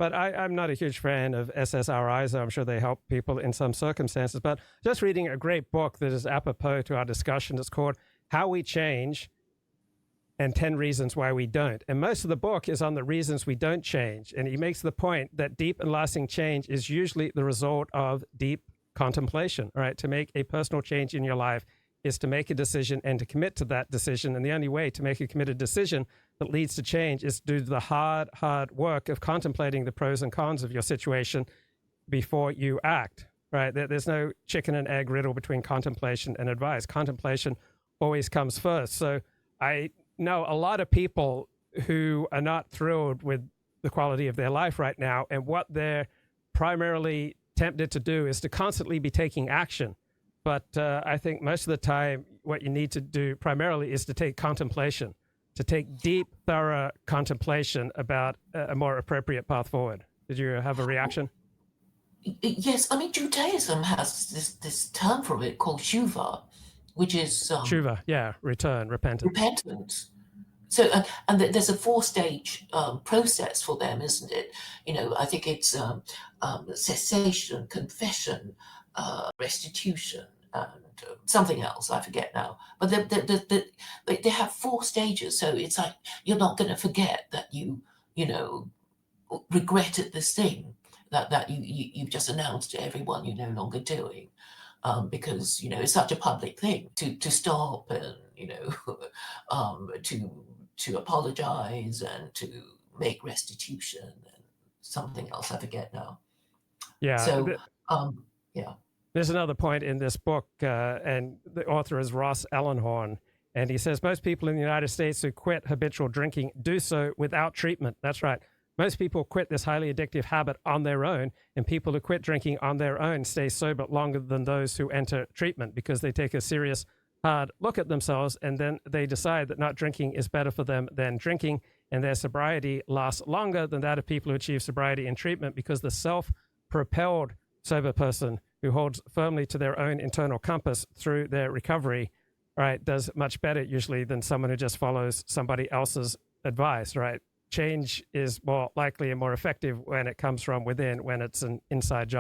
But I'm not a huge fan of SSRIs. I'm sure they help people in some circumstances. But just reading a great book that is apropos to our discussion. It's called How We Change and 10 Reasons Why We Don't. And most of the book is on the reasons we don't change. And he makes the point that deep and lasting change is usually the result of deep contemplation, right? To make a personal change in your life is to make a decision and to commit to that decision. And the only way to make a committed decision that leads to change is to do the hard work of contemplating the pros and cons of your situation before you act, right? There's no chicken and egg riddle between contemplation and advice. Contemplation always comes first. So I know a lot of people who are not thrilled with the quality of their life right now, and what they're primarily tempted to do is to constantly be taking action. But I think most of the time, what you need to do primarily is to take contemplation, to take deep, thorough contemplation about a more appropriate path forward. Did you have a reaction? Yes, I mean, Judaism has this term for it called shuva, which is Shuva, yeah, return, repentance. repentance. So, there's a four-stage process for them, isn't it? You know, I think it's cessation, confession, restitution, and something else. I forget now. But they have four stages, so it's like you're not going to forget that you know regretted this thing that you've just announced to everyone you're no longer doing. Because it's such a public thing to stop and to apologize and to make restitution and something else I forget now. Yeah. So yeah. There's another point in this book, and the author is Ross Ellenhorn, and he says most people in the United States who quit habitual drinking do so without treatment. That's right. Most people quit this highly addictive habit on their own, and people who quit drinking on their own stay sober longer than those who enter treatment because they take a serious, hard look at themselves, and then they decide that not drinking is better for them than drinking, and their sobriety lasts longer than that of people who achieve sobriety in treatment because the self-propelled sober person who holds firmly to their own internal compass through their recovery, right, does much better usually than someone who just follows somebody else's advice, right? Change is more likely and more effective when it comes from within, when it's an inside job.